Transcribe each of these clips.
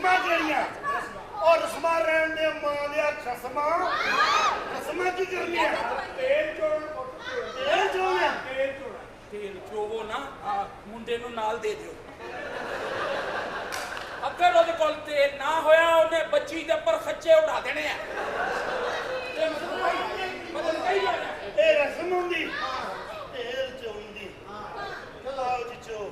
ਰਸਮਾਂ ਕਿਹੜੀਆਂ ਉਹ ਰਸਮਾਂ ਰਹਿਣ ਦੇ ਮਾਂ ਦੇ ਖਸਮਾਂ ਰਸਮਾਂ ਕੀ ਕਰਨੀਆਂ ਤੇਲ ਚੋਣ ਤੇਲ ਚੋਣਾ ਤੇਲ ਚੋਵੋ ਨਾ ਮੁੰਡੇ ਨੂੰ ਨਾਲ ਦੇ ਦਿਓ ਅਗਰ ਉਹਦੇ ਕੋਲ ਤੇਲ ਨਾ ਹੋਇਆ ਉਹਨੇ ਬੱਚੀ ਦੇ ਉੱਪਰ ਖੱਚੇ ਉਡਾ ਦੇਣੇ ਆ ਇਹ ਮਤਲਬ ਕਹੀ ਜਾਣਾ ਇਹ ਰਸਮ ਹੁੰਦੀ ਤੇਲ ਚੋਂਦੀ ਚਲਾਓ ਜੀ ਚੋ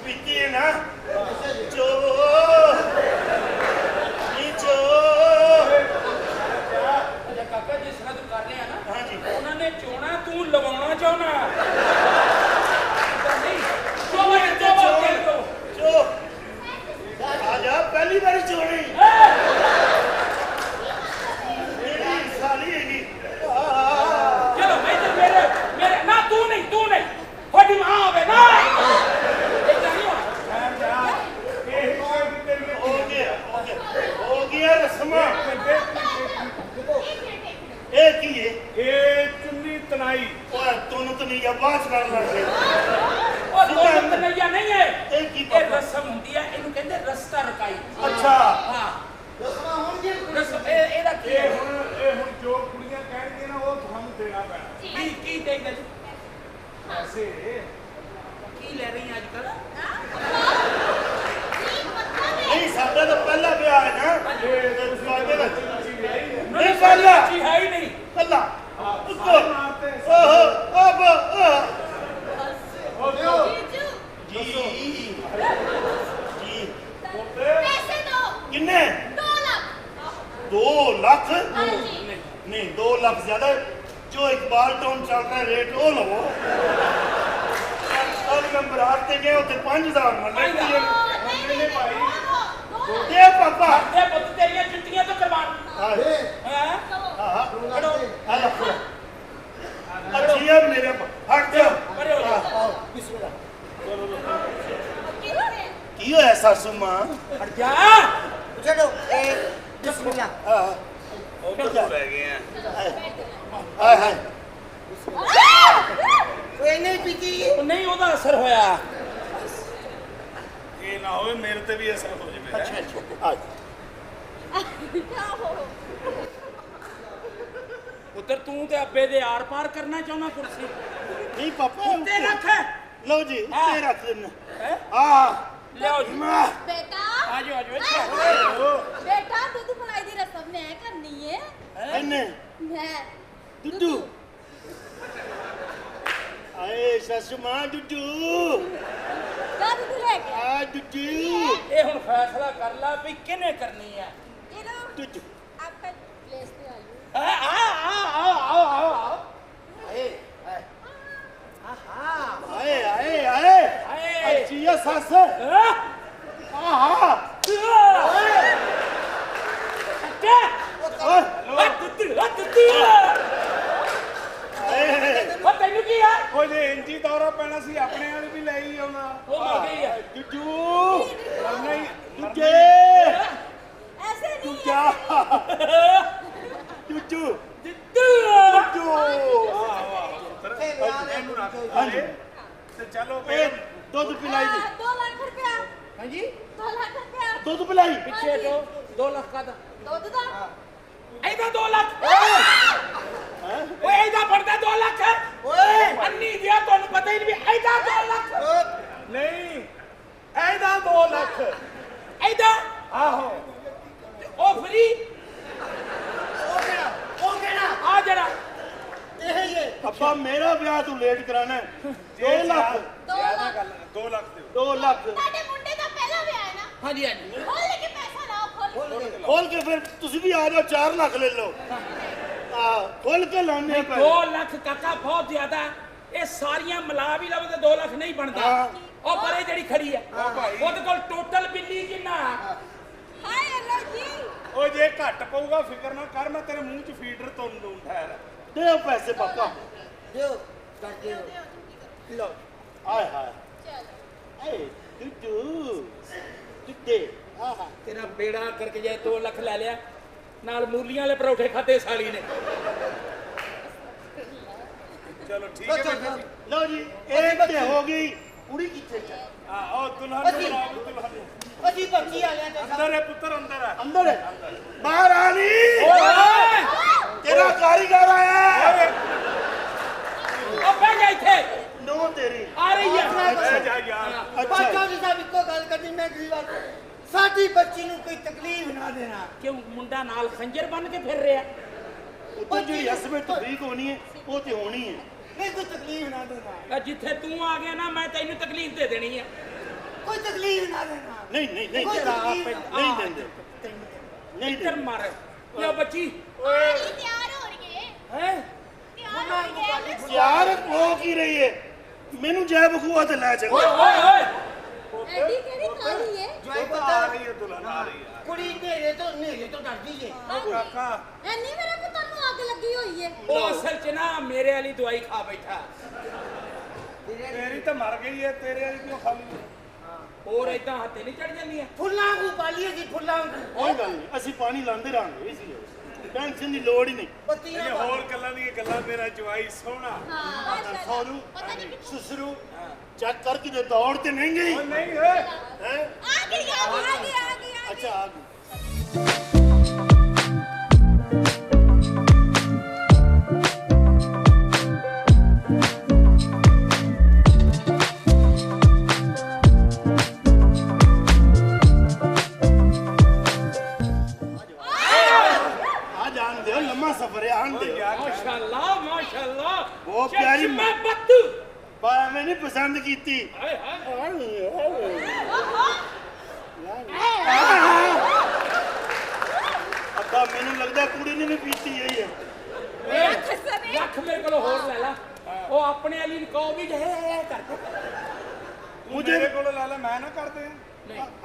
ਪੀਤੀ ਹੈ ਨਾ ਚੋ ਨੀਚੋ ਅੱਛਾ ਕਾਕਾ ਜਿਸ ਤਰ੍ਹਾਂ ਤੂੰ ਕਰ ਰਿਹਾ ਨਾ ਹਾਂਜੀ ਉਹਨਾਂ ਨੇ ਚੋਣਾ ਤੂੰ ਲਵਾਉਣਾ ਚਾਹਣਾ ਨਹੀਂ ਚੋ ਚੋ ਆ ਜਾ ਪਹਿਲੀ ਵਾਰੀ ਚੋਣੀ ਮੇਰੀ ਸਾਲੀ ਹੈਗੀ ਚਲੋ ਮੇਰੇ ਨਾ ਤੂੰ ਨਹੀਂ ਤੁਹਾਡੀ ਮਾਂ ਆਵੇ ਨਾ ਹੋ ਗਿਆ ਰਸਮਾਂ ਇਹ ਕੀ ਹੈ ਇਹ ਚੁੰਨੀ ਤਨਾਈ ਓਏ ਤੁਨ ਤਨੀਆ ਬਾਤ ਕਰ ਲੱਗੇ ਉਹ ਦੋਨੋਂ ਤਨਈਆ ਨਹੀਂ ਹੈ ਇਹ ਕੀ ਇਹ ਰਸਮ ਹੁੰਦੀ ਹੈ ਇਹਨੂੰ ਕਹਿੰਦੇ ਰਸਤਾ ਰਕਾਈ ਅੱਛਾ ਹਾਂ ਰਸਮਾਂ ਹੋਣਗੀਆਂ ਰਸਮ ਇਹਦਾ ਕੀ ਹੈ ਇਹ ਹੁਣ ਜੋ ਕੁੜੀਆਂ ਕਹਿਣਗੀਆਂ ਨਾ ਉਹ ਤੁਹਾਨੂੰ ਦੇਣਾ ਪੈਣਾ ਕੀ ਦੇਗਾ ਜੀ ਐਸੇ ਕੀ ਲੈ ਰਹੀ ਅੱਜ ਕੱਲ ਨਹੀਂ ਸਾਡਾ ਤਾਂ ਪਹਿਲਾ ਵਿਆਹ ਹੈ ਨਾ ਇਹ ਤੁਹਾਡੇ ਵਿੱਚ ਨਹੀਂ ਪਹਿਲਾ ਜੀ ਹੈ ਹੀ ਨਹੀਂ ਪਹਿਲਾ ਉੱਤੋਂ ਮਾਰਤੇ ਓਹ ਅਬ ਹੋ ਦਿਓ ਜੀ ਜੀ पैसे दो ਕਿੰਨੇ 2 लाख 2 ਲੱਖ हाँ जी नहीं 2 लाख ज्यादा जो इकबाल टाउन चल रहा है रेट वो लवो कल मैं बरात ते गए उते 5000 में ले लिए नहीं भाई दे पापा ਇਹ ਪੁੱਤ ਤੇਰੀਆਂ ਜੁੱਤੀਆਂ ਤੋਂ ਕੁਰਬਾਨ हां ਹੈ हां ਖੜੋ हेलो अच्छी है मेरे हट जा ਪਰੇ ਹੋ ਜਾ बिस्मिल्लाह कितने की हो ऐसा सुमा ਹਟ ਜਾ चलो बिस्मिल्लाह हां ਉਧਰ ਤੋਂ ਲੈ ਗਏ ਆ हाय हाय कोई नहीं पीती ਉਹ ਨਹੀਂ ਉਹਦਾ ਅਸਰ ਹੋਇਆ ਇਹ ਨਾ ਹੋਵੇ ਮੇਰੇ ਤੇ ਵੀ ਅਸਰ ਹੋ ਜਾਵੇ अच्छा अच्छा आज क्या हो ਪੁੱਤਰ ਤੂੰ ਤੇ ਅੱਬੇ ਦੇ ਆਰ ਪਾਰ ਕਰਨਾ ਚਾਹੁੰਦਾ ਕੁਰਸੀ नहीं पापा ਉੱਤੇ ਰੱਖ लो जी उत्ते रख देना ਹੈ हां ਲਿਆਓ ਜੀ बेटा ਆਜੋ ਆਜੋ ਇੱਥੇ बेटा दूध मलाई दी रसम मैं करनी है एने मैं दुद्दू आए ससु मां दुद्दू क्या दूध लेके आ दुद्दू ਇਹ ਹੁਣ ਫੈਸਲਾ ਕਰ ਲੈ ਵੀ ਕਿਹਨੇ ਕਰਨੀ ਹੈ ये लो दुद्दू आपका प्लेस पे आलू ਆ आए आए आए आए अच्छी है सस आहा ਤੈਨੂੰ ਕੀ ਆ ਉਹ ਜੇ ਇੰਜੀ ਦੌਰਾ ਪੈਣਾ ਸੀ ਆਪਣੇ ਵਾਲੀ ਵੀ ਲੈ ਹੀ ਆਉਣਾ ਉਹ ਮਰ ਗਈ ਹੈ दुद्दू ਨਹੀਂ दुद्दे ऐसे नहीं दुद्दा दुद्दू दुद्दू ਇਹਨੂੰ ਰੱਖ ਹਾਂਜੀ। ਤੇ ਚਲੋ ए दूध पिलाई दी 2 लाख रुपया ਹਾਂਜੀ 2 लाख रुपया दूध पिलाई ਪਿੱਛੇ 2 ਲੱਖ ਦਾ दूध दा ਇਹਦਾ 2 ਲੱਖ ਓਏ ਇਹਦਾ ਫੜਦਾ 2 ਲੱਖ ਓਏ ਅੰਨੀ ਦਿਆ ਤੁਹਾਨੂੰ ਪਤਾ ਹੀ ਨਹੀਂ ਵੀ ਇਹਦਾ 2 ਲੱਖ ਨਹੀਂ ਇਹਦਾ 2 ਲੱਖ ਇਹਦਾ ਆਹੋ ਉਹ ਫਰੀ वो कहना ਆ ਜਿਹੜਾ ये अब्बा मेरा ब्याह तू लेट कराना है 2 लाख 2 लाख 2 ਲੱਖ ਦਿਓ 2 लाख ਤੁਹਾਡੇ ਮੁੰਡੇ ਦਾ ਪਹਿਲਾ ਵਿਆਹ ਹੈ ਨਾ ਹਾਂਜੀ ਹਾਂਜੀ ਖੋਲ ਕੇ ਪੈਸਾ ਲਾਓ ਖੋਲ ਕੇ खोल के फिर तुसी भी आ जाओ 4 लाख ले लो खोल के लाने 2 ਲੱਖ ਕਾਕਾ ਬਹੁਤ ਜ਼ਿਆਦਾ ਇਹ ਸਾਰੀਆਂ ਮਿਲਾ ਵੀ ਲਵੇ ਤੇ 2 ਲੱਖ ਨਹੀਂ ਬਣਦਾ ਹਾਂ। ਉਹ ਪਰੇ ਜਿਹੜੀ ਖੜੀ ਹੈ ਉਹਦੇ ਕੋਲ ਟੋਟਲ ਬਿੱਲੀ ਕਿੰਨਾ ਹਾਏ ਅੱਲਾ ਜੀ ਉਹ ਜੇ ਘੱਟ ਪਊਗਾ ਫਿਕਰ ਨਾ ਕਰ ਮੈਂ ਤੇਰੇ ਮੂੰਹ 'ਚ ਫੀਡਰ ਤੋਂ ਦੂੰ ਠਹਿਰ दे पैसे पापा दो कर दो लो हाय हाय ਚਲੋ ए दुद्दू दुद्दे आहा ਤੇਰਾ ਬੇੜਾ ਕਰਕੇ ਜੇ 2 ਲੱਖ ਲੈ ਲਿਆ ਨਾਲ ਮੂਲੀਆਂ ਵਾਲੇ ਪਰੌਠੇ ਖਾਦੇ ਸਾਲੀ ਨੇ। ਚਲੋ ਠੀਕ ਹੈ ਬੇਟਾ ਜੀ। ਲਓ ਜੀ ਇਹ ਤੇ ਹੋ ਗਈ ਕੁੜੀ ਕਿੱਥੇ ਚ ਉਹ ਦੁਲਹਨ ਨੂੰ ਬੁਲਾਓ, ਦੁਲਹਨ ਨੂੰ। ਅਸੀਂ ਬੱਚੀ ਵਾਲਿਆਂ ਦੇ ਅੰਦਰ ਹੈ ਪੁੱਤਰ, ਅੰਦਰ ਹੈ। ਅੰਦਰ ਹੈ ਬਾਹਰ ਆ ਨਹੀਂ ਓਏ ਤੇਰਾ ਕਾਰੀਗਰ ਆਇਆ ਉਹ ਬਹਿ ਜਾ ਇੱਥੇ, ਨੋ ਤੇਰੀ ਆ ਰਹੀ ਹੈ। ਬਹਿ ਜਾ ਯਾਰ। ਬੱਚਾ ਜੀ ਸਾਹਿਬ ਇੱਕੋ ਗੱਲ ਕਰਨੀ ਮੈਂ ਅਗਲੀ ਵਾਰ ਸਾਡੀ ਬੱਚੀ ਨੂੰ ਕੋਈ ਤਕਲੀਫ ਨਾ ਦੇਣਾ। ਕਿਉਂ ਮੁੰਡਾ ਨਾਲ ਖੰਜਰ ਬੰਨ ਕੇ ਫਿਰ ਰਿਹਾ? ਉਹ ਜਿਹੜੀ ਹਸਬੈਂਡ ਤਫਰੀਕ ਹੋਣੀ ਹੈ ਉਹ ਤੇ ਹੋਣੀ ਹੈ। ਨਹੀਂ ਕੋਈ ਤਕਲੀਫ ਨਾ ਦੇਣਾ। ਜਿੱਥੇ ਤੂੰ ਆ ਗਿਆ ਨਾ ਮੈਂ ਤੈਨੂੰ ਤਕਲੀਫ ਦੇ ਦੇਣੀ ਹੈ। ਕੋਈ ਤਕਲੀਫ ਨਾ ਦੇਣਾ। ਨਹੀਂ ਨਹੀਂ ਨਹੀਂ ਕੋਈ ਤਕਲੀਫ ਨਹੀਂ ਦਿੰਦੇ ਨਹੀਂ ਇੱਧਰ ਦਿੰਦੇ ਮਾਰ ਲਓ ਬੱਚੀ। ਆਰੀ ਤਿਆਰ ਹੋ ਰਹੀ ਹੈ ਹੈ ਤਿਆਰ ਹੋ ਰਹੀ ਹੈ ਯਾਰ ਹੋ ਕੀ ਰਹੀ ਹੈ ਮੈਨੂੰ ਜੈ ਬਖੂਆ ਤੇ ਲੈ ਚੱਲ ਓਏ ਓਏ ਓਏ ਐਡੀ ਕਿਹੜੀ ਕਾਲੀ ਹੈ ਜਵਾਈ ਉਹ ਤਾਂ ਪਤਾ ਆ ਰਹੀ ਹੈ, ਦੁਲਹਨ ਆ ਰਹੀ ਹੈ। ਕੁੜੀ ਨੇਰੇ ਤੋਂ ਡਰਦੀ ਜੇ। ਉਹ ਕਾਕਾ ਐਨੀ ਮੇਰੇ ਪੁੱਤਰ ਨੂੰ ਅੱਗ ਲੱਗੀ ਹੋਈ ਹੈ ਉਹ ਅਸਲ 'ਚ ਨਾ ਮੇਰੇ ਵਾਲੀ ਦਵਾਈ ਖਾ ਬੈਠਾ। ਤੇਰੀ ਤਾਂ ਮਰ ਗਈ ਹੈ, ਤੇਰੇ ਵਾਲੀ ਕਿਉਂ ਖਾਲੀ ਹੈ? ਹੋਰ ਏਦਾਂ ਹੱਥੇ ਨਹੀਂ ਚੜ ਜਾਂਦੀਆਂ? ਫੁੱਲਾਂ ਨੂੰ ਪਾਲੀਏ ਜੀ ਫੁੱਲਾਂ ਨੂੰ। ਕੋਈ ਗੱਲ ਨਹੀਂ ਅਸੀਂ ਪਾਣੀ ਲਾਉਂਦੇ ਰਹਾਂਗੇ ਇਸ ਲਈ ਟੈਨਸ਼ਨ ਦੀ ਲੋੜ ਹੀ ਨਹੀਂ ਬੱਤੀਆਂ ਇਹ ਹੋਰ ਗੱਲਾਂ ਦੀਆਂ ਗੱਲਾਂ, ਮੇਰਾ ਜਵਾਈ ਸੋਹਣਾ। ਹਾਂ ਸੌਰੂ ਪਤਾ ਨਹੀਂ ਕਿੱਥੋਂ ਸੁਸਰੂ ਚੈੱਕ ਕਰ ਕਿਤੇ ਦੌੜ ਤੇ ਨਹੀਂ ਗਈ ਉਹ ਨਹੀਂ ਓਏ, ਹੈ ਆ ਗਈ ਆ ਗਈ ਆ ਗਈ ਆ ਗਈ ਅੱਛਾ ਆ ਗਈ ਆ ਜਾਣ ਦਿਓ ਲੰਮਾ ਸਫ਼ਰ ਹੈ ਆਣ ਦਿਓ ਮਾਸ਼ਾਅੱਲਾ ਮਾਸ਼ਾਅੱਲਾ ਬਹੁਤ ਪਿਆਰੀ ਮੈਂ ਬੱਤੂ। ਪਰ ਮੈਂ ਨਹੀਂ ਪਸੰਦ ਕੀਤੀ ਹਾਏ ਹਾਏ ਅੱਬਾ ਮੈਨੂੰ ਲੱਗਦਾ ਕੁੜੀ ਨੇ ਵੀ ਪੀਤੀ ਹੋਈ ਹੈ ਰੱਖ ਮੇਰੇ ਕੋਲ ਹੋਰ ਲੈ ਲਾ। ਉਹ ਆਪਣੇ ਵਾਲੀ ਨੂੰ ਕਹੋ ਵੀ ਜੇ ਕਰ। ਤੂੰ ਮੇਰੇ ਕੋਲ ਲੈ ਲੈ, ਮੈਂ ਨਾ ਕਰਦੇ।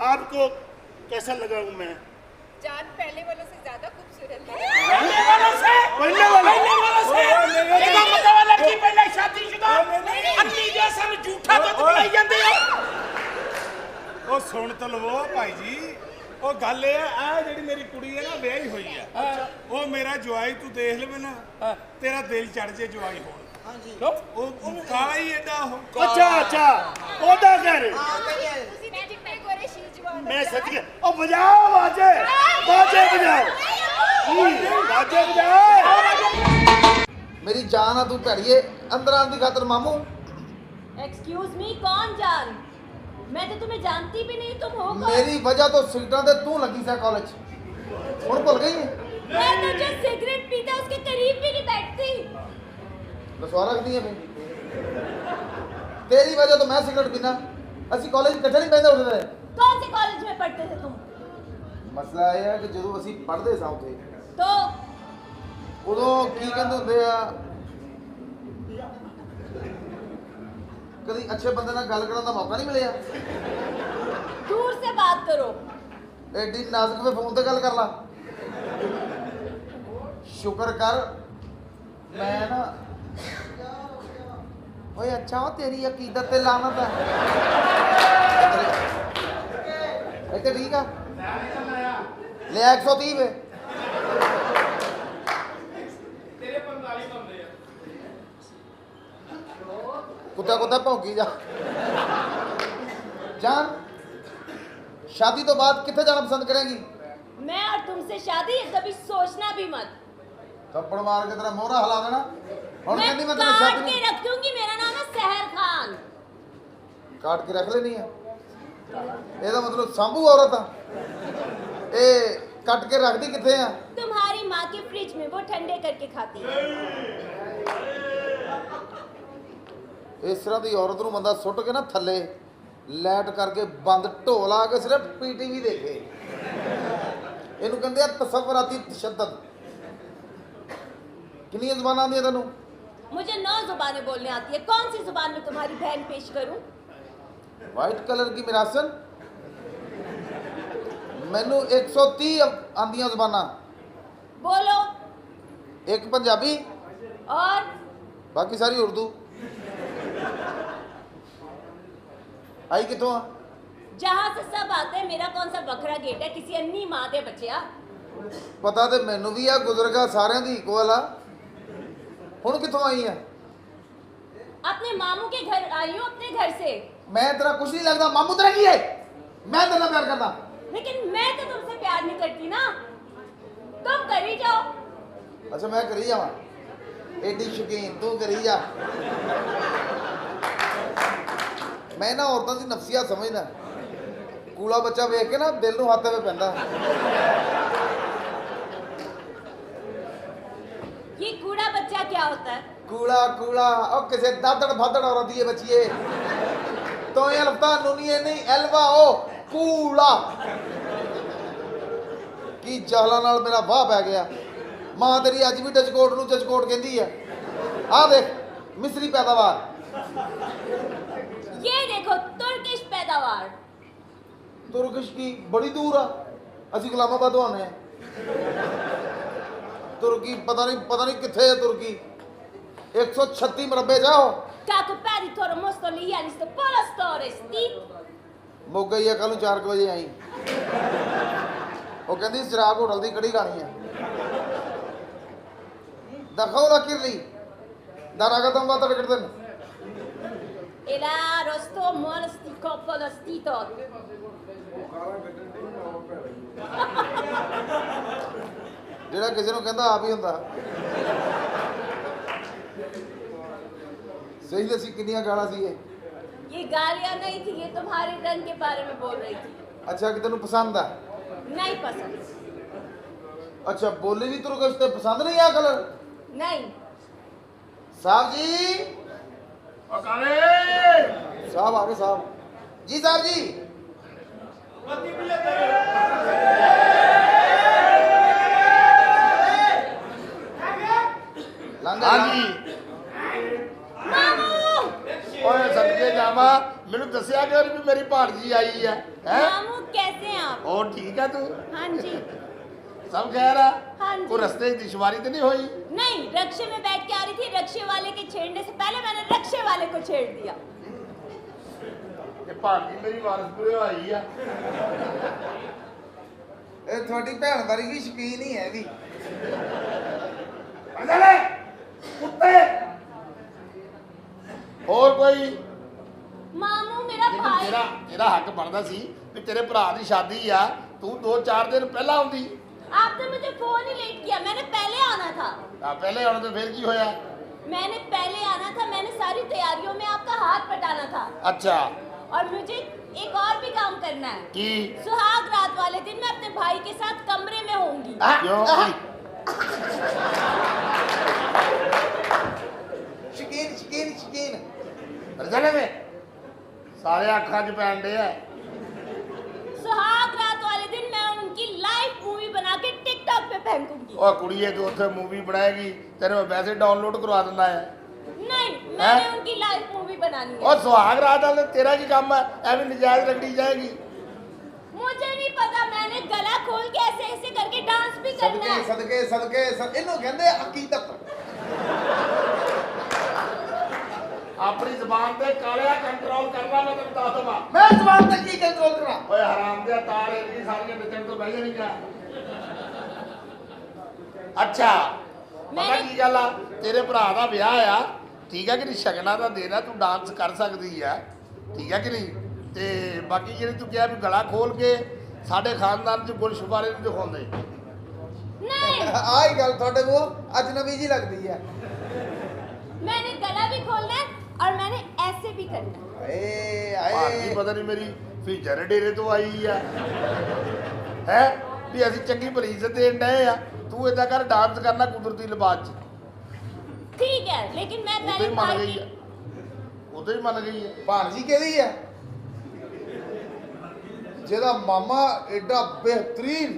आपको कैसा लगा हूँ मैं जान पहले वालों से ज्यादा खूबसूरत है पहले वालों से पहले वालों से ਇਹਦਾ ਮਤਲਬ ਲੜਕੀ ਪਹਿਲਾਂ ਸ਼ਾਦੀशुदा ਅੰਨੀ ਜੈਸਾ ਨੂੰ ਝੂਠਾ ਦੁੱਧ ਪਿਲਾਈ ਜਾਂਦੇ ਹੋ। ਉਹ ਸੁਣ ਤਾਂ ਲਵੋ ਭਾਈ ਜੀ, ਉਹ ਗੱਲ ਇਹ ਆ, ਆਹ ਜਿਹੜੀ ਮੇਰੀ ਕੁੜੀ ਹੈ ਨਾ ਵਿਆਹੀ ਹੋਈ ਹੈ, ਉਹ ਮੇਰਾ ਜਵਾਈ ਤੂੰ ਦੇਖ ਲਵੇਂ ਨਾ ਤੇਰਾ ਦਿਲ ਚੜ ਜੇ ਜਵਾਈ ਹੋਣ। ਉਹ ਕਾਲਾ ਹੀ ਐਡਾ ਉਹ। अच्छा अच्छा ओदा कह रहे ਹਾਂ ਕਹੀਏ उसी ने जितने गोरे शीश जवान मैं सच के ओ बजाओ बाजे बाजे बजाओ बाजे बजाओ मेरी जान आ तू भैड़िए अंदर आने की खातर मामू एक्सक्यूज मी कौन जान? मैं तो तुम्हें जानती भी नहीं, तुम हो कौन? मेरी वजह तो सीटा ते तू लगी सा कॉलेज हुण भुल गई है मैं तो जो सिगरेट पीता उसके करीब भी नहीं बैठती। रसवा रखती है फिर तेरी वजह तो मैं सिगरेट पीना ਅਸੀਂ ਕਾਲਜ ਇਕੱਠੇ ਨਹੀਂ ਬੈਠਦੇ ਹੁੰਦੇ कौन से कॉलेज में पढ़ते थे तुम? ਮਸਲਾ ਇਹ ਹੈ ਕਿ ਜਦੋਂ ਅਸੀਂ ਪੜ੍ਹਦੇ ਸਾਂ ਉੱਥੇ तो ਉਦੋਂ ਕੀ ਕਹਿੰਦੇ ਹੁੰਦੇ ਆ ਕਦੀ ਅੱਛੇ ਬੰਦੇ ਨਾਲ ਗੱਲ ਕਰਨ ਦਾ ਮੌਕਾ ਨਹੀਂ ਮਿਲਿਆ दूर से बात करो। ਐਡੀ ਨਾਜ਼ੁਕ ਵੇ ਫੋਨ ਤੇ ਗੱਲ ਕਰ ਲਾ ਸ਼ੁਕਰ ਕਰ ਮੈਂ ਨਾ ਓਏ ਅੱਛਾ ਉਹ ਤੇਰੀ ਅਕੀਦਤ ਤੇ ਲਾਨਤ ਹੈ ਇੱਥੇ ਠੀਕ ਆ ਲੈ 130 ਵੇ ਤੇਰੇ 45 ਬੰਦੇ ਆ ਕੁੱਤਾ ਕੁੱਤਾ ਭੌਂਕੀ ਜਾ ਜਾਨ शादी तो बाद कितने जाना पसंद करेंगी? मैं और तुमसे शादी कभी सोचना भी मत। थप्पड़ मार के तेरा मोहरा हिला देना और मैं कहती मैं तेरे काट शादी के नहीं रख दूंगी। मेरा नाम है सहर खान। काट के रख लेनी है ਇਹਦਾ मतलब सांभू औरत आ ए कट के रख दी किथे आ तुम्हारी माँ के फ्रिज में, वो ठंडे करके खाती है। ਇਸ ਤਰ੍ਹਾਂ ਦੀ ਔਰਤ ਨੂੰ ਬੰਦਾ ਸੁੱਟ ਕੇ ਨਾ ਥੱਲੇ ਲੈਟ ਕਰਕੇ ਬੰਦ ਢੋਲਾ ਕੇ ਸਿਰਫ ਪੀਟੀਵੀ ਦੇਖੇ ਇਹਨੂੰ ਕਹਿੰਦੇ ਆ ਤਸਵਰਾਤੀ ਤਸ਼ੱਦਦ ਕਿੰਨੀਆਂ ਜ਼ਬਾਨਾਂ ਆਉਂਦੀਆਂ ਤੈਨੂੰ मुझे 9 जुबानें बोलने आती है। कौन सी जुबान में तुम्हारी बहन पेश करूं? ਵਾਈਟ ਕਲਰ ਕੀ ਮਿਰਾਸਨ ਮੈਨੂੰ 130 ਆਉਂਦੀਆਂ ਜ਼ਬਾਨਾਂ बोलो। ਇੱਕ ਪੰਜਾਬੀ और ਬਾਕੀ ਸਾਰੀ ਉਰਦੂ आई कितों आ जहाँ से सब आते हैं, मेरा कौन सा बकरा गेट है किसी अन्नी माँ दे बच्चे आ। ਪਤਾ ਤੇ ਮੈਨੂੰ ਵੀ ਆ, ਗੁਜ਼ਰਗਾ ਸਾਰਿਆਂ ਦੀ ਇਕੁਅਲ ਆ। ਹੁਣ ਕਿੱਥੋਂ ਆਈ ਆ? अपने मामू के घर आई हूँ, अपने घर से। ਮੈਂ ਤੇਰਾ ਕੁਛ ਨਹੀਂ ਲੱਗਦਾ। ਮਾਮੂ ਤੇਰਾ ਕੀ ਹੈ? ਮੈਂ ਤੇਰੇ ਨਾਲ ਪਿਆਰ ਕਰਦਾ। लेकिन मैं तो तुमसे प्यार नहीं करती ना, तुम कर ही जाओ। ਅੱਛਾ ਮੈਂ ਕਰੀ ਜਾਵਾਂ? ਐਡੀ ਸ਼ੌਕੀਨ ਤੂੰ ਕਰੀ ਜਾ। ਮੈਂ ਨਾ ਔਰਤਾਂ ਦੀ ਨਫਸੀਅਤ ਸਮਝਦਾ। ਕੂਲਾ ਬੱਚਾ ਵੇਖ ਕੇ ਨਾ ਦਿਲ ਨੂੰ ਹੱਥ ਤੇ ਪੈਂਦਾ। ये कूड़ा बच्चा क्या होता है? ਕੂਲਾ ਕੂਲਾ ਉਹ ਕਿਸੇ ਦਾਦੜ ਫਾਦੜ ਔਰਤ ਦੀ ਬੱਚੀਏ। ਤੋਂ ਇਹ ਲਫਤਾ ਨੂਨੀਏ ਨਹੀਂ ਐਲਵਾ ਉਹ ਕੂਲਾ। ਕੀ ਚਾਲਾਂ ਨਾਲ ਮੇਰਾ ਵਾਹ ਪੈ ਗਿਆ। ਮਾਂ ਤੇਰੀ ਅੱਜ ਵੀ ਡਚਕੋਟ ਨੂੰ ਚਚਕੋਟ ਕਹਿੰਦੀ ਆ। ਆਹ ਦੇਖ ਮਿਸਰੀ ਪੈਦਾਵਾਰ। ये देखो तुर्किश पैदावार। ਤੁਰਕਿਸ਼ ਕੀ ਬੜੀ ਦੂਰ ਆ। ਅਸੀਂ ਇਸਲਾਮਾਬਾਦ ਤੋਂ ਆਉਂਦੇ ਆ। ਤੁਰਕੀ ਪਤਾ ਨਹੀਂ ਕਿੱਥੇ ਹੈ ਤੁਰਕੀ। 136 ਮਰਬੇ ਜਾਓ। Kako peri toro mosto lijani sto pola storesti? ਮੁੱਕ ਗਈ ਆ। ਕੱਲ ਨੂੰ 4 ਵਜੇ ਆਈ। ਉਹ ਕਹਿੰਦੀ ਚਿਰਾਗ ਹੋਟਲ ਦੀ ਕੜੀ ਖਾਣੀ ਆ। ਦਖੋ ਦਾ ਕਿਰਲੀ ਦਾਰਾਗਾ ਤੋਂ ਬਾਤ ਟਿਕਟ ਦੇਣ। E la rosto monosti coppola stito. ਜਿਹੜਾ ਕਿਸੇ ਨੂੰ ਕਹਿੰਦਾ ਆਪ ਹੀ ਹੁੰਦਾ। ਸਹੀ ਦੱਸੀ ਕਿੰਨੀਆਂ ਗਾਲਾਂ ਸੀ ਇਹ? ये गालियां नहीं थी, ये तुम्हारे रंग के बारे में बोल रही थी। ਅੱਛਾ ਕਿ ਤੈਨੂੰ ਪਸੰਦ ਆ? नहीं पसंद। ਅੱਛਾ ਬੋਲੀ ਵੀ ਤੁਰਕਿਸ਼ ਤੇ ਪਸੰਦ ਨਹੀਂ ਆ ਕਲਰ? नहीं। ਸਾਹਿਬ ਜੀ ਉਹ ਕਾਲੇ ਸਾਹਿਬ ਆ ਗਏ ਸਾਹਿਬ ਜੀ। ਸਾਹਿਬ ਜੀ ਬੱਤੀ ਪਿੱਲੇ ਤੇਰੇ ਲੰਘਾ ਹਾਂਜੀ मामू! ਓਏ ਸਦਕੇ ਜਾਵਾ ਮੈਨੂੰ ਦੱਸਿਆ ਕਿ ਵੀ ਮੇਰੀ ਭਾਣਜੀ ਆਈ ਹੈ ਹੈ मामू कैसे हैं आप? ਹੋਰ ਠੀਕ ਹੈ ਤੂੰ हाँ जी। ਸਭ ਖੈਰ ਆ हाँ जी। ਕੋਈ ਰਸਤੇ ਦੀ ਦੁਸ਼ਵਾਰੀ ਤੇ ਨਹੀਂ ਹੋਈ नहीं, रक्षे में बैठ के आ रही थी, रक्षे वाले के छेड़ने से पहले मैंने रक्षे वाले को छेड़ दिया। ਕਿ ਭਾਣਜੀ ਮੇਰੀ ਵਾਰਸਪੁਰੇ ਆਈ ਆ ਇਹ ਤੁਹਾਡੀ ਭੈਣ ਵਰਗੀ ਸ਼ਕੀਨ ਹੀ ਹੈ ਵੀ। ਅੰਦਰੇ ਕੁੱਤੇ ਹੋਰ ਕੋਈ मामू मेरा ਲੇਕਿਨ भाई। ਤੇਰਾ ਹੱਕ ਬਣਦਾ ਸੀ ਵੀ ਤੇਰੇ ਭਰਾ ਦੀ ਸ਼ਾਦੀ ਆ ਤੂੰ 2-4 ਦਿਨ ਪਹਿਲਾਂ ਆਉਂਦੀ आपने मुझे फोन ही लेट किया, मैंने पहले आना था। ਆ ਪਹਿਲੇ ਆਉਣ ਤੋਂ ਫਿਰ ਕੀ ਹੋਇਆ मैंने पहले आना था, मैंने सारी तैयारियों में आपका हाथ बटाना था। ਅੱਛਾ और मुझे एक और भी काम करना है। ਕੀ सुहाग रात वाले दिन मैं अपने भाई के साथ कमरे में होंगी। ਕਿਉਂ ਸ਼ਕੀਨ ਸ਼ਕੀਨ ਸ਼ਕੀਨ। ਰਜਣੇ ਵੇ ਸਾਰੇ ਅੱਖਾਂ 'ਚ ਪੈਣ ਡੇ ਆ सुहाग रात वाले दिन मैं उनकी लाइव मूवी बना के टिकटॉक पे फेंकूंगी। ਓਏ ਕੁੜੀਏ ਤੂੰ ਉੱਥੇ ਮੂਵੀ ਬਣਾਏਗੀ ਤੇਰੇ ਮੈਂ ਵੈਸੇ ਡਾਊਨਲੋਡ ਕਰਵਾ ਦਿੰਦਾ ਆ नहीं, मैंने उनकी लाइव मूवी बनानी है। ਓ ਸੁਹਾਗ ਰਾਤ ਵਾਲੇ ਤੇਰਾ ਕੀ ਕੰਮ ਹੈ ਐਵੇਂ ਨਜਾਇਜ਼ ਰਗੜੀ ਜਾਏਗੀ मुझे नहीं पता, मैंने गला खोल के ऐसे ऐसे करके डांस भी करना ਸਦਕੇ है। ਸਦਕੇ ਸਦਕੇ ਇਹਨੂੰ ਕਹਿੰਦੇ ਅਕੀਦਤ। ਆਪਣੀ ਜ਼ਬਾਨ ਤੇ ਕਾਲਿਆ ਕੰਟਰੋਲ ਕਰਨਾ ਮੈਂ ਤੈਨੂੰ ਦੱਸ ਦਵਾਂ ਮੈਂ ਜ਼ਬਾਨ ਤੇ ਕੀ ਕੰਟਰੋਲ ਕਰਾਂ? ਓਏ ਹਰਾਮ ਦੇ ਤਾਰ ਇਹਦੀ ਸਾਰੀਆਂ ਨੱਚਣ ਤੋਂ ਬਹਿ ਜਾਣੀਆਂ ਅੱਛਾ ਪਤਾ ਕੀ ਗੱਲ ਆ ਤੇਰੇ ਭਰਾ ਦਾ ਵਿਆਹ ਆ ਠੀਕ ਹੈ ਕਿ ਨਹੀਂ ਸ਼ਗਨਾਂ ਦਾ ਦਿਨ ਆ ਤੂੰ ਡਾਂਸ ਕਰ ਸਕਦੀ ਆ ਠੀਕ ਹੈ ਕਿ ਨਹੀਂ ਤੇ ਬਾਕੀ ਜਿਹੜੀ ਤੂੰ ਕਿਹਾ ਵੀ ਗਲਾ ਖੋਲ ਕੇ ਸਾਡੇ ਖਾਨਦਾਨ 'ਚ ਗੁਲਸ਼ੁਬਾਰੇ ਨਹੀਂ ਦਿਖਾਉਂਦੇ नहीं, ਆਹ ਹੀ ਗੱਲ ਤੁਹਾਡੇ ਮੂੰਹ ਅਜਨਬੀ ਜੀ ਲੱਗਦੀ ਹੈ। मैंने गला भी खोलना है और मैंने ऐसे भी करना है। ਏ ਭਾਰਤੀ ਆਏ ਪਤਾ ਨਹੀਂ ਮੇਰੀ ਫੀਚਰ ਡੇਰੇ ਤੋਂ ਆਈ ਆ ਹੈ ਵੀ ਅਸੀਂ ਚੰਗੀ ਭਲੀ ਇੱਜ਼ਤ ਦੇਣ ਡਏ ਆ ਤੂੰ ਏਦਾਂ ਕਰ ਡਾਂਸ ਕਰਨਾ ਕੁਦਰਤੀ ਲਿਬਾਸ 'ਚ ठीक है, लेकिन मैं ਉਦੋਂ पहले ਹੀ ਮੰਨ भाई ਗਈ की ਆ ਉਦੋਂ ਹੀ ਮੰਨ ਗਈ ਆ ਭਾਣਜੀ ਕਿਹਦੀ ਹੈ? ਜਿਹਦਾ ਮਾਮਾ ਐਡਾ ਬਿਹਤਰੀਨ।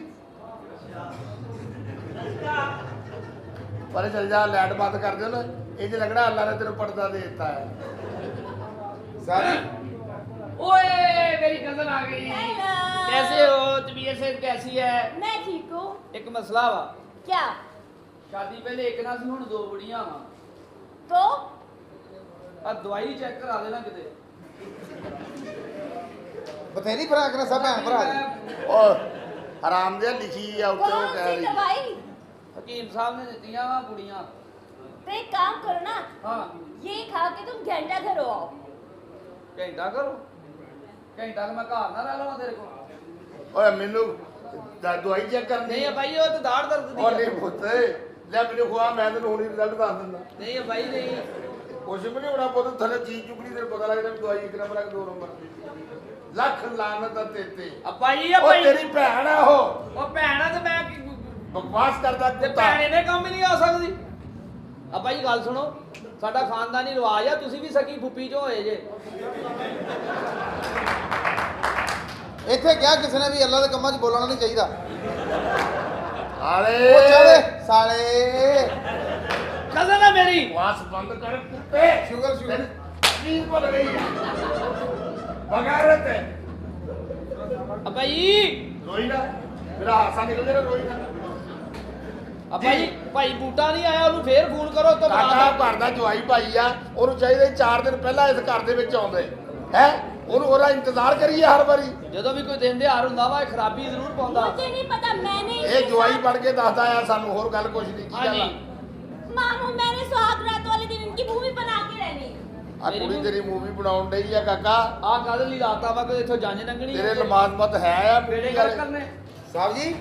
ਪਰ ਚੱਲ ਜਾ ਲਾਈਟ ਬੰਦ ਕਰ ਦਿਓ ਨਾ ਇਹ ਜੇ ਲੱਗਣਾ ਅੱਲਾ ਨੇ ਤੈਨੂੰ ਪਰਦਾ ਦੇ ਦਿੱਤਾ ਹੈ ਸਾਰੀ ओए मेरी कजन आ गई। हेलो। कैसे हो? तबीयत से कैसी है? मैं ठीक हूँ। एक मसला वा क्या? शादी पहले एक ना सी हुण दो बुढ़ियां वा तो आ दवाई चेक करा देना किते ਬਥੇਰੀ ਫਰਾਕ ਨਾ ਸਭ ਭੈਣ ਭਰਾ ਦੀ। ਓ ਹਰਾਮ ਦੇ ਲਿਖੀ ਆ ਉੱਤੇ ਉਹ कौन ਕਹਿ सी ਰਹੀ दवाई? ਹਕੀਮ ਸਾਹਿਬ ਨੇ ਦਿੱਤੀਆਂ ਵਾ ਕੁੜੀਆਂ। तो एक काम करो ना, ਹਾਂ ये खा के तुम घंटा घर आओ। ਘੰਟਾ ਕਰੋ, ਘੰਟਾ ਕੁ ਮੈਂ ਘਰ ਨਾ ਰਹਿ ਲਵਾਂ ਤੇਰੇ ਕੋਲ। ਓਏ ਮੈਨੂੰ ਦਵਾਈ ਚੈੱਕ ਕਰਨੀ ਨਹੀਂ ਆ ਬਾਈ, ਉਹ ਤੇ ਦਾੜ ਦਰਦ ਦੀ ਉਹ ਆ। ਨਹੀਂ ਪੁੱਤ ਲੈ ਮੈਨੂੰ ਖਵਾ, ਮੈਂ ਤੈਨੂੰ ਹੁਣੀ ਰਿਜ਼ਲਟ ਦੱਸ ਦਿੰਦਾ। ਨਹੀਂ ਆ ਬਾਈ, ਨਹੀਂ ਕੁਛ ਵੀ ਨਹੀਂ ਹੋਣਾ ਪੁੱਤ, ਥੱਲੇ ਚੀਜ਼ ਚੁਗਣੀ ਤੈਨੂੰ ਪਤਾ ਲੱਗਦਾ ਵੀ ਦਵਾਈ 1 ਨੰਬਰ ਆ ਕਿ 2 ਨੰਬਰ। ਲੱਖ ਲਾਨਤ ਆ ਤੇਤੇ। ਆ ਬਾਈ, ਆ ਉਹ ਬਾਈ, ਤੇਰੀ ਭੈਣ ਆ ਉਹ, ਉਹ ਭੈਣ ਆ ਤੇ ਮੈਂ ਬਕਵਾਸ ਕਰਦਾ ਤੇ ਕੁੱਤਾ। ਭੈਣ ਇਹਨੇ ਕੰਮ ਹੀ ਨਹੀਂ ਆ ਸਕਦੀ। ਆ ਬਾਈ ਗੱਲ ਸੁਣੋ, ਸਾਡਾ ਖਾਨਦਾਨੀ ਰਿਵਾਜ ਆ, ਤੁਸੀਂ ਵੀ ਸਕੀ ਫੁੱਫੀ ਚੋਂ ਹੋਏ ਜੇ। ਇੱਥੇ ਕਿਹਾ ਕਿਸੇ ਨੇ ਵੀ ਅੱਲਾ ਦੇ ਕੰਮਾਂ 'ਚ ਬੋਲਣਾ ਨਹੀਂ ਚਾਹੀਦਾ। ਆਲੇ ਉਹ ਚਾਵੇ ਸਾਲੇ ਕਜ਼ਨ ਆ ਮੇਰੀ। ਬਕਵਾਸ ਬੰਦ ਕਰ ਕੁੱਤੇ। ਸ਼ੁਗਰ ਸ਼ੁਗਰ ਨੀਂਦ ਭੁੱਲ ਗਈ ਹੈ। ਬਗੈਰਤ ਹੈ। ਆ ਬਾਈ, ਰੋਈ ਨਾ, ਮੇਰਾ ਹਾਸਾ ਨਿਕਲ ਜਾਣਾ, ਰੋਈ ਨਾ। ਆ ਬਾਈ, ਭਾਈ ਬੂਟਾ ਨਹੀਂ ਆਇਆ, ਉਹਨੂੰ ਫੇਰ ਫੋਨ ਕਰੋ ਤੋਂ ਕਾਕਾ ਘਰ ਦਾ ਜਵਾਈ ਭਾਈ ਆ, ਉਹਨੂੰ ਚਾਹੀਦਾ 4 ਦਿਨ ਪਹਿਲਾਂ ਇਸ ਘਰ ਦੇ ਵਿੱਚ ਆਉਂਦੇ ਹੈ, ਉਹਨੂੰ ਉਹਦਾ ਇੰਤਜ਼ਾਰ ਕਰੀਏ ਹਰ ਵਾਰੀ। ਜਦੋਂ ਵੀ ਕੋਈ ਦਿਨ ਦਿਹਾੜ ਹੁੰਦਾ ਵਾ, ਇਹ ਖਰਾਬੀ ਜ਼ਰੂਰ ਪਾਉਂਦਾ। मुझे नहीं पता, मैंने ਇਹ ਜਵਾਈ ਬਣ ਕੇ ਦੱਸਦਾ ਆ ਸਾਨੂੰ, ਹੋਰ ਗੱਲ ਕੁਛ ਨਹੀਂ। ਕੀ ਗੱਲ ਹਾਂਜੀ, ਆ? मामू, मैंने सुहाग रात वाले दिन इनकी मूवी बना के रहनी। ਆ ਕੁੜੀ ਤੇਰੀ ਮੂਵੀ ਬਣਾਉਣ ਡਈ ਆ ਕਾਕਾ, ਆ ਕਾਹਦੇ ਲਈ ਲਾਤਾ ਵਾ, ਕੋਈ ਇੱਥੋਂ ਜੰਜ ਨੰਗਣੀ ਤੇਰੇ ਲਮਾਜ਼ਮਤ ਹੈ ਆ ਬੇੜੇ ਗੱਲ ਕਰਨੇ। ਸਾਹਿਬ ਜੀ,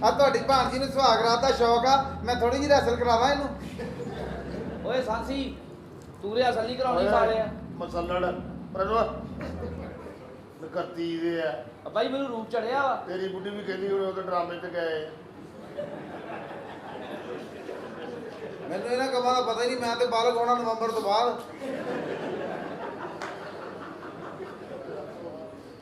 ਆ ਤੁਹਾਡੀ ਭਾਣਜੀ ਨੂੰ ਸੁਹਾਗ ਰਾਤ ਦਾ ਸ਼ੌਕ ਆ, ਮੈਂ ਥੋੜੀ ਜਿਹੀ ਰੈਸਲ ਕਰਾਵਾਂ ਇਹਨੂੰ। ਓਏ ਸਾਂਸੀ, ਤੂੰ ਰਿਆ ਸੱਲੀ ਕਰਾਉਣੀ ਸਾਰੇ ਆ। ਮਸਲੜ ਪਰਨਵਾ ਕਰਤੀ ਦੇ ਆ। ਆ ਬਾਈ, ਮੈਨੂੰ ਰੂਪ ਚੜਿਆ ਵਾ। ਤੇਰੀ ਬੁੱਢੀ ਵੀ ਕਹਿੰਦੀ ਹੋਣੀ ਉਹ ਡਰਾਮੇ ਤੇ ਗਏ। ਮੈਨੂੰ ਇਹਨਾਂ ਕੰਮਾਂ ਦਾ ਪਤਾ ਹੀ ਨਹੀਂ, ਮੈਂ ਤੇ ਬਾਲਗ ਹੋਣਾ ਨਵੰਬਰ ਤੋਂ ਬਾਅਦ।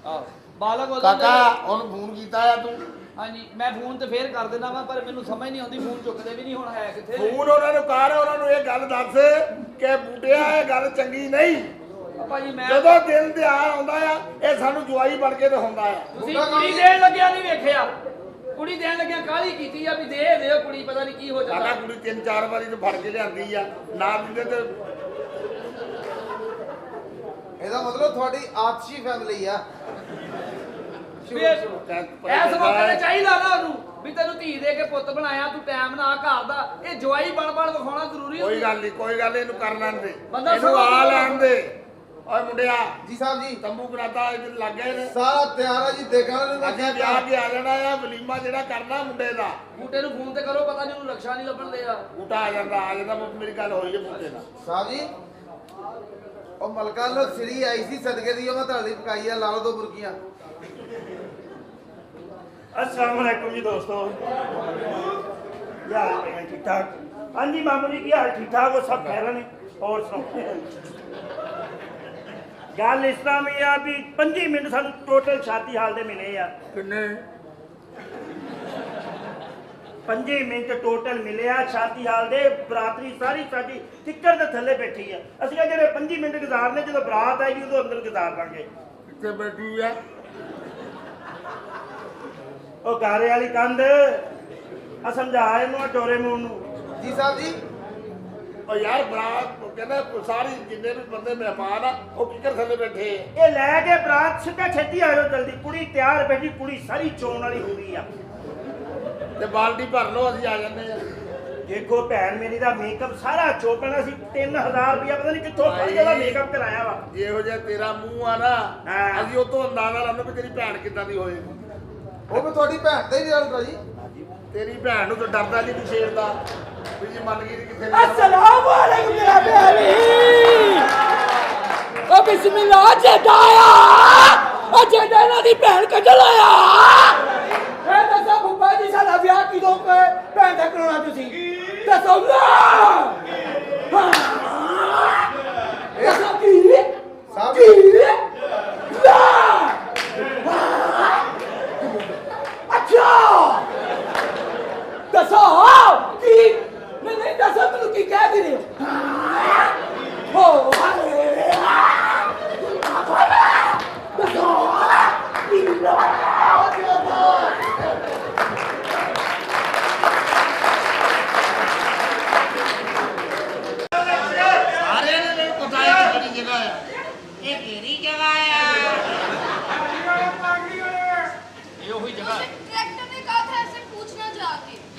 ਆ ਬਾਲਕ ਉਦੋਂ ਕਾਕਾ ਦੇ- ਉਹਨੂੰ ਫੋਨ ਕੀਤਾ ਆ ਤੂੰ? ਹਾਂਜੀ, ਮੈਂ ਫੋਨ ਤੇ ਫੇਰ ਕਰ ਦੇਣਾ ਵਾ, ਪਰ ਮੈਨੂੰ ਸਮਝ ਨਹੀਂ ਆਉਂਦੀ, ਫੋਨ ਚੁੱਕਦੇ ਵੀ ਨਹੀਂ, ਹੁਣ ਹੈ ਕਿੱਥੇ। ਫੋਨ ਉਹਨਾਂ ਨੂੰ ਕਰ, ਉਹਨਾਂ ਨੂੰ ਇਹ ਗੱਲ ਦੱਸ ਕਿ ਬੂਟਿਆ ਇਹ ਗੱਲ ਚੰਗੀ ਨਹੀਂ। ਆ ਭਾਜੀ, ਮੈਂ ਜਦੋਂ ਦਿਨ ਤਿਉਹਾਰ ਆਉਂਦਾ ਆ, ਇਹ ਸਾਨੂੰ ਜਵਾਈ ਬਣ ਕੇ ਤੇ ਹੁੰਦਾ ਆ। ਤੁਸੀਂ ਕੁੜੀ ਦੇਣ ਲੱਗਿਆ ਨਹੀਂ ਵੇਖਿਆ, ਕੁੜੀ ਦੇਣ ਲੱਗਿਆ ਕਾਹਲੀ ਕੀਤੀ ਆ ਵੀ ਦੇ ਦਿਓ ਕੁੜੀ, ਪਤਾ ਨਹੀਂ ਕੀ ਹੋ ਕਾਕਾ ਜਾਂਦਾ। ਕੁੜੀ 3-4 ਵਾਰੀ ਤੇ ਫੜ ਕੇ ਲਿਆਂਦੀ ਆ, ਨਾ ਦਿੰਦੇ ਤੇ ਇਹਦਾ ਮਤਲਬ ਤੁਹਾਡੀ ਆਤਸ਼ੀ ਫੈਮਿਲੀ ਆ। ਵੀ ਇਸ ਮੌਕੇ ਤੇ ਚਾਹੀਦਾ ਨਾ ਉਹਨੂੰ ਵੀ ਤੈਨੂੰ ਧੀ ਦੇ ਕੇ ਪੁੱਤ ਬਣਾਇਆ, ਤੂੰ ਟਾਈਮ ਨਾ ਘਰ ਦਾ, ਇਹ ਜਵਾਈ ਬਣ ਵਿਖਾਉਣਾ ਜ਼ਰੂਰੀ ਕੋਈ ਹੁੰਦੀ। ਗੱਲ ਨਹੀਂ, ਕੋਈ ਗੱਲ ਨੀ, ਇਹਨੂੰ ਕਰ ਲੈਣ ਦੇ, ਬੰਦਾ ਇਹਨੂੰ ਸਮਝ ਆ ਲਓ। ਲੈਣ ਦੇ। ਓਏ ਮੁੰਡਿਆ, ਜੀ ਸਾਹਿਬ ਜੀ, ਤੰਬੂ ਕਰਾਤਾ ਇੱਧਰ ਲੱਗ ਗਏ ਨੇ, ਸਾਰਾ ਤਿਆਰ ਆ ਜੀ, ਦੇਖਣ ਵਾਲੇ ਨੂੰ ਅਸੀਂ ਵਿਆਹ ਕੇ ਆ ਜਾਣਾ ਆ, ਵਲੀਮਾ ਜਿਹੜਾ ਕਰਨਾ ਮੁੰਡੇ ਦਾ। ਬੂਟੇ ਨੂੰ ਫੋਨ ਤੇ ਕਰੋ, ਪਤਾ ਨਹੀਂ ਉਹਨੂੰ ਰਕਸ਼ਾ ਨਹੀਂ ਲੱਭਣ ਦੇ ਆ। ਬੂਟਾ ਆ ਜਾਂਦਾ ਮੇਰੀ ਗੱਲ ਹੋਈ ਹੈ ਬੂਟੇ ਨਾਲ। ਸਾਹਿਬ ਜੀ, ਉਹ ਮਲਕਾ ਨੂੰ ਸਿਰੀ ਆਈ ਸੀ ਸਦਕੇ ਦੀ, ਉਹ ਮੈਂ ਤੁਹਾਡੀ ਪਕਾਈ ਆ, ਲਾ ਲਓ 2 ਬੁਰਕੀਆਂ। अस्सलाम वालेकुम जी दोस्तों, क्या हाल है? ठीक ठाक? हाँ जी मामू जी, क्या हाल? ठीक ठाक, वो सब कह रहे हैं। और सुनो, गल इस तरह भी आ भी 25 मिनट सानू टोटल शादी हाल दे मिले आ। ਕਿੰਨੇ 25 ਮਿੰਟ ਟੋਟਲ ਮਿਲੇ ਆ ਸ਼ਾਦੀ ਹਾਲ ਦੇ। ਬਰਾਤਰੀ ਸਾਰੀ ਸਾਡੀ ਟਿੱਕਰ ਦੇ ਥੱਲੇ ਬੈਠੀ ਆ। ਅਸੀਂ ਕਿਹਾ ਜਿਹੜੇ 25 ਮਿੰਟ ਗੁਜ਼ਾਰਨੇ, ਜਦੋਂ ਬਰਾਤ ਆਏਗੀ ਉਦੋਂ ਅੰਦਰ ਗੁਜ਼ਾਰ ਲਾਂਗੇ। ਕਿੱਥੇ ਬੈਠੀ ਆ? ਉਹ ਗਾਰੇ ਵਾਲੀ ਕੰਧ ਆ, ਸਮਝਾ ਇਹਨੂੰ, ਡੋਰੇ ਮੂੰਹ ਨੂੰ। ਜੀ ਸਾਹਿਬ ਜੀ, ਉਹ ਯਾਰ ਬਰਾਤ ਕਹਿੰਦਾ ਸਾਰੀ ਜਿੰਨੇ ਵੀ ਬੰਦੇ ਮਹਿਮਾਨ ਆ, ਉਹ ਕਿੱਕਰ ਥੱਲੇ ਬੈਠੇ ਆ। ਇਹ ਲੈ ਕੇ ਬਰਾਤ ਸਿੱਧਾ ਛੇਤੀ ਆ ਜਾਓ ਜਲਦੀ। ਕੁੜੀ ਤਿਆਰ ਬੈਠੀ, ਕੁੜੀ ਸਾਰੀ ਚੋਣ ਵਾਲੀ ਹੋ ਗਈ ਆ। ਤੇ ਬਾਲਟੀ ਭਰ ਲਓ, ਅਸੀਂ ਆ ਜਾਂਦੇ ਆ। ਦੇਖੋ ਭੈਣ ਮੇਰੀ ਦਾ ਮੇਕਅਪ ਸਾਰਾ ਚੋਪਣਾ ਸੀ, 3000 ਰੁਪਇਆ ਪਤਾ ਨਹੀਂ ਕਿੱਥੋਂ ਫੜ ਕੇ ਦਾ ਮੇਕਅਪ ਕਰਾਇਆ ਵਾ। ਜਿਹੋ ਜਿਹਾ ਤੇਰਾ ਮੂੰਹ ਆ ਨਾ, ਹਾਂ। ਅਸੀਂ ਉਹ ਤੋਂ ਅੰਦਾਜ਼ਾ ਲਾਉਂਦੇ ਵੀ ਤੇਰੀ ਭੈਣ ਕਿੱਦਾਂ ਦੀ ਹੋਏਗੀ। ਉਹ ਵੀ ਤੁਹਾਡੀ ਭੈਣ ਦਾ ਹੀ ਰਿਜ਼ਲਟ ਆ ਜੀ। ਤੇਰੀ ਭੈਣ ਨੂੰ ਤਾਂ ਡਰਦਾ ਨਹੀਂ, ਤੂੰ ਛੇੜਦਾ ਵੀ ਜੀ ਮੰਨ ਗਈ ਤੇ ਕਿੱਥੇ अस्सलाम वालेकुम मेरा प्यारी, ओ बिस्मिल्लाह जदाया, ओ जदा ना दी भैन कजल आया। ए दसा फुफा जी साडा विआह किदों के भैन दा कराउणा तुसी दसो ना। दसो की ਸਾਹਿਬ की ना। अच्छा दसो की नहीं दसो, मैनू की कह दे रहे हो? दसो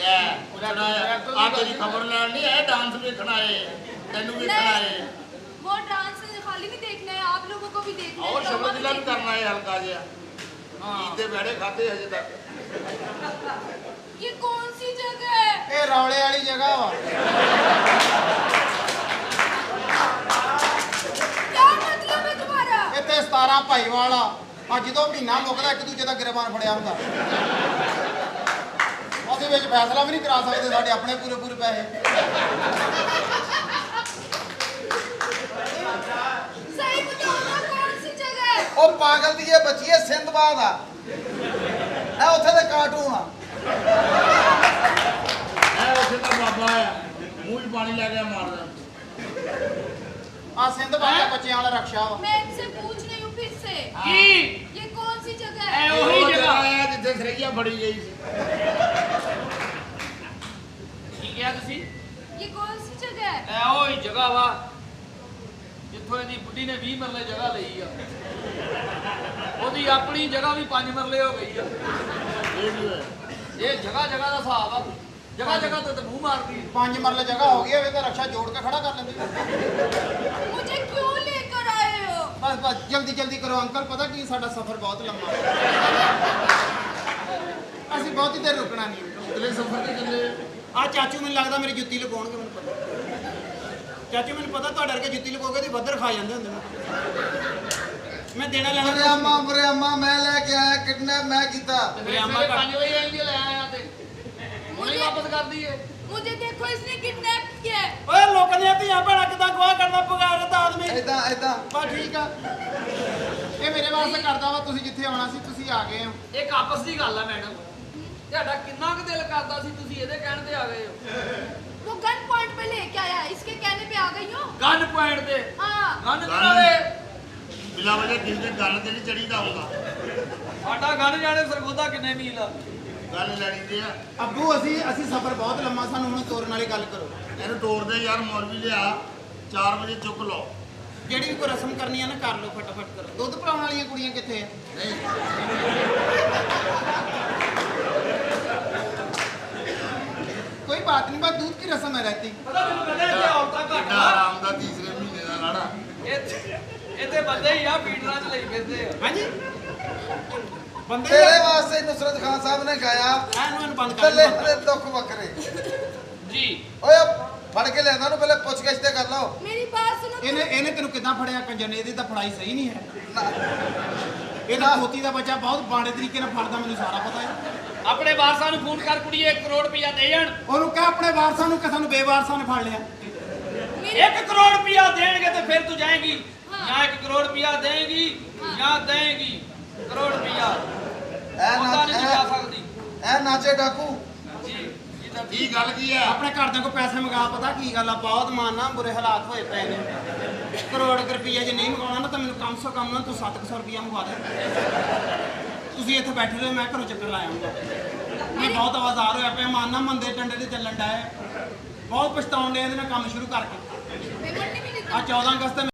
ਲੈ ਪੁੱਛਣਾ ਆ ਤੇਰੀ ਖਬਰ ਲੈਣ ਨਹੀਂ ਆਇਆ ਡਾਂਸ ਵੇਖਣਾ ਏ ਤੈਨੂੰ ਵੇਖਣਾ ਏ वो डांस खाली नहीं देखना है, आप लोगों को भी देखना है। और लोगों समझ को ला भी भी करना है हल्का जिहा ईद दे बैठे खाते हजे तक देखना। ये कौन सी जगह है? ਇਹ ਰੌਲੇ ਵਾਲੀ ਜਗ੍ਹਾ ਵਾ क्या मतलब है तुम्हारा? ਇੱਥੇ 17 ਭਾਈਵਾਲ ਆ ਜਦੋਂ ਮਹੀਨਾ ਮੁੱਕਦਾ ਇੱਕ ਦੂਜੇ ਦਾ ਗਿਰਬਾਨ ਫੜਿਆ ਹੁੰਦਾ ਉਹਦੇ ਵਿੱਚ ਫੈਸਲਾ ਵੀ ਨਹੀਂ ਕਰਾ ਸਕਦੇ ਸਾਡੇ ਆਪਣੇ ਪੂਰੇ ਪੂਰੇ ਪੈਸੇ सही बताओ ना, कौन सी जगह है? ਉਹ ਪਾਗਲ ਦੀ ਇਹ ਬੱਚੀ ਹੈ ਸਿੰਧਬਾਦ ਆ ਇਹ ਉੱਥੇ ਦੇ ਕਾਰਟੂਨ ਆ ਐ ਉਸੇ ਦਾ ਬਾਬਾ ਆ ਮੂੰਹ ਹੀ ਪਾਣੀ ਲੈ ਕੇ ਮਾਰਦਾ ਆ ਸਿੰਧਬਾਦ ਦੇ ਬੱਚਿਆਂ ਵਾਲਾ ਰਕਸ਼ਾ ਵਾ मैं इनसे पूछ रही हूँ फिर से, ਕੀ ये कौन सी जगह है? ਇਹ ਉਹੀ ਜਗ੍ਹਾ ਆ ਜਿੱਥੇ ਸਰਈਆ ਫੜੀ ਗਈ ਸੀ ਕੀ ਕਿਹਾ ਤੁਸੀਂ ये कौन सी जगह है? ਇਹ ਉਹੀ ਜਗ੍ਹਾ ਵਾ ਜਿੱਥੋਂ ਇਹਦੀ ਬੁੱਢੀ ਨੇ 20 ਮਰਲੇ ਜਗ੍ਹਾ ਲਈ ਆ ਉਹਦੀ ਆਪਣੀ ਜਗ੍ਹਾ ਵੀ 5 ਮਰਲੇ ਹੋ ਗਈ ਆ ਇਹ ਕੀ ਹੋਇਆ ਇਹ ਜਗ੍ਹਾ ਜਗ੍ਹਾ ਦਾ ਹਿਸਾਬ ਆ ਜਗ੍ਹਾ ਜਗ੍ਹਾ ਤੇ ਮੂੰਹ ਮਾਰਦੀ 5 ਮਰਲੇ ਜਗ੍ਹਾ ਹੋ ਗਈ ਹੋਵੇ ਤਾਂ ਰਕਸ਼ਾ ਜੋੜ ਕੇ ਖੜਾ ਕਰ ਲੈਂਦੇ मुझे क्यों लेकर आए हो? ਬਸ ਜਲਦੀ ਜਲਦੀ ਕਰੋ ਅੰਕਲ ਪਤਾ ਕੀ ਸਾਡਾ ਸਫ਼ਰ ਬਹੁਤ ਲੰਮਾ ਹੈ ਅਸੀਂ ਬਹੁਤੀ ਦੇਰ ਰੁਕਣਾ ਨਹੀਂ ਅਗਲੇ ਸਫ਼ਰ ਤੇ ਚੱਲੇ ਆ ਚਾਚੂ ਮੈਨੂੰ ਲੱਗਦਾ ਮੇਰੀ ਜੁੱਤੀ ਲਗਾਉਣਗੇ ਮੈਨੂੰ ਪਤਾ ਚਾਚੂ ਮੈਨੂੰ ਪਤਾ ਤੁਹਾਡੇ ਵਰਗੇ ਜੁੱਤੀ ਲਗਾਓਗੇ ਤੇ ਬੱਦਰ ਖਾ ਜਾਂਦੇ ਹੁੰਦੇ ਨੇ ਮੈਂ ਦੇਣਾ ਲੈਣਾ ਬਰਿਆਮਾ ਮੈਂ ਲੈ ਕੇ ਆਇਆ ਕਿਡਨੈਪ ਮੈਂ ਕੀਤਾ ਬਰਿਆਮਾ 5 ਵਜੇ ਆਈ ਲੈ ਆਇਆ ਤੇ ਹੁਣੇ ਵਾਪਸ ਕਰ ਦਈਏ मुझे देखो, इसने किडनैप किया है। ਓਏ ਲੋਕਾਂ ਦੀਆਂ ਧੀਆਂ ਭੈਣਾਂ ਕਿਦਾਂ ਗਵਾਹ ਕਰਦਾ ਬਗਾਰਤ ਆਦਮੀ ਏਦਾਂ ਬਸ ਠੀਕ ਆ ਇਹ ਮੇਰੇ ਵਾਸਤੇ ਕਰਦਾ ਵਾ ਤੁਸੀਂ ਜਿੱਥੇ ਆਉਣਾ ਸੀ ਤੁਸੀਂ ਆ ਗਏ ਹੋ ਇੱਕ ਆਪਸ ਦੀ ਗੱਲ ਆ ਮੈਡਮ ਤੁਹਾਡਾ ਕਿੰਨਾ ਕੁ ਦਿਲ ਕਰਦਾ ਸੀ ਤੁਸੀਂ ਇਹਦੇ ਕਹਿਣ ਤੇ ਆ ਗਏ ਹੋ वो गन पॉइंट पे लेके आया, इसके कहने पे आ गई हो। ਗਨ ਪੁਆਇੰਟ ਤੇ हाँ, ਗਨ ਨਾਲੇ ਬਿਲਾ ਵਜ੍ਹਾ ਕਿਸੇ ਦੇ ਗੱਲ ਤੇ ਨਹੀਂ ਚੜੀਦਾ ਹੁੰਦਾ ਸਾਡਾ ਗਨ ਜਾਣੇ ਸਰਗੋਦਾ ਕਿੰਨੇ ਮੀਲ ਆ ਗੱਲ ਲੈਣੀ ਤੇ ਆ ਅੱਬੂ ਅਸੀਂ ਸਫ਼ਰ ਬਹੁਤ ਲੰਮਾ ਸਾਨੂੰ ਹੁਣ ਤੋਰਨ ਵਾਲੀ ਗੱਲ ਕਰੋ ਇਹਨੂੰ ਤੋੜਦੇ ਯਾਰ ਮੌਲਵੀ ਲਿਆ 4 ਵਜੇ ਚੁੱਕ ਲਓ ਜਿਹੜੀ ਵੀ ਕੋਈ ਰਸਮ ਕਰਨੀ ਆ ਨਾ ਕਰ ਲਓ ਫਟਾਫਟ ਕਰੋ ਦੁੱਧ ਪਿਲਾਉਣ ਵਾਲੀਆਂ ਕੁੜੀਆਂ ਕਿੱਥੇ ਆ ਨਹੀਂ कोई बात नहीं बस दूध की रस्म है रहती ਪਤਾ ਮੈਨੂੰ ਕਹਿੰਦੇ ਇੱਥੇ ਔਰਤਾਂ ਘੱਟ ਕਿੰਨਾ ਆ ਆਰਾਮ ਦਾ ਤੀਸਰੇ ਮਹੀਨੇ ਦਾ ਲਾੜਾ ਇੱਥੇ ਬੰਦੇ ਹੀ ਆ ਫੀਡਰਾਂ 'ਚ ਲਈ ਫਿਰਦੇ ਆ हाँ जी बंदे ਤੇਰੇ ਵਾਸਤੇ ਨੁਸਰਤ ਖਾਨ ਸਾਹਿਬ ਨੇ ਗਾਇਆ एनवन बंद ਕੱਲੇ कर ਦੇ ਦੁੱਖ ਵੱਖਰੇ ਜੀ ਓਏ ਫੜ ਕੇ ਲਿਆਂਦਾ ਨੂੰ ਪਹਿਲੇ ਪੁੱਛ ਗਿੱਛ ਤੇ ਕਰ ਲਓ मेरी बात सुनो। ਇਹਨੇ ਤੈਨੂੰ ਕਿੱਦਾਂ ਫੜਿਆ ਕੰਜਰ ਨੇ ਇਹਦੀ ਤਾਂ ਫੜਾਈ ਸਹੀ ਨਹੀਂ ਹੈ ਨਾ, ਇਹਦਾ ਖੋਤੀ ਦਾ ਬੱਚਾ ਬਹੁਤ ਬਾੜੇ ਤਰੀਕੇ ਨਾਲ ਫੜਦਾ ਮੈਨੂੰ ਸਾਰਾ ਪਤਾ ਹੈ ਆਪਣੇ ਵਾਰਸਾਂ ਨੂੰ ਫੋਨ ਕਰ ਕੁੜੀਏ 1 ਕਰੋੜ ਰੁਪਇਆ ਦੇ ਜਾਣ ਉਹਨੂੰ ਕਹ ਆਪਣੇ ਵਾਰਸਾਂ ਨੂੰ ਕਿ ਸਾਨੂੰ ਬੇਵਾਰਸਾਂ ਨੇ ਫੜ ਲਿਆ मेरी 1 ਕਰੋੜ ਰੁਪਇਆ ਦੇਣਗੇ ਤੇ ਫਿਰ ਤੂੰ ਜਾਏਗੀ ਜਾਂ 1 ਕਰੋੜ ਰੁਪਇਆ ਦੇਗੀ ਜਾਂ ਦੇਗੀ ਕਰੋੜ ਰੁਪਇਆ ਐ ਉਹਦਾ ਨਹੀਂ ਜਾ ਨਾ ਸਕਦੀ ਐ ਨਾਚੇ ਡਾਕੂ ਜੀ ਜਿੱਦਾਂ ਕੀ ਗੱਲ ਕੀ ਆ ਆਪਣੇ ਘਰਦਿਆਂ ਕੋਲ ਪੈਸੇ ਮੰਗਾ ਪਤਾ ਕੀ ਗੱਲ ਆ ਬਹੁਤ ਮਾਨਾ ਬੁਰੇ ਹਾਲਾਤ ਹੋਏ ਪਏ ਨੇ ਕਰੋੜ ਰੁਪਈਆ ਜੇ ਨਹੀਂ ਮੰਗਾਉਣਾ ਨਾ ਤਾਂ ਮੈਨੂੰ ਕਮ ਸੋ ਕਮ ਨਾ ਤੂੰ 700 ਰੁਪਈਆ ਮੰਗਵਾ ਦੇ ਤੁਸੀਂ ਇੱਥੇ ਬੈਠੇ ਰਹੋ ਮੈਂ ਘਰੋਂ ਚੱਕਰ ਲਾ ਆਉਂਗਾ ਮੈਂ ਬਹੁਤ ਆਵਾਜ਼ਾਰ ਹੋਇਆ ਪਿਆ ਮਾਨਾ ਮੰਦੇ ਟੰਡੇ ਤੇ ਚੱਲਣ ਡਿਆ ਬਹੁਤ ਪਛਤਾਉਣ ਡਿਆ ਇਹਦੇ ਨਾਲ ਕੰਮ ਸ਼ੁਰੂ ਕਰਕੇ पेमेंट नहीं मिली। ਆ 14 ਅਗਸਤ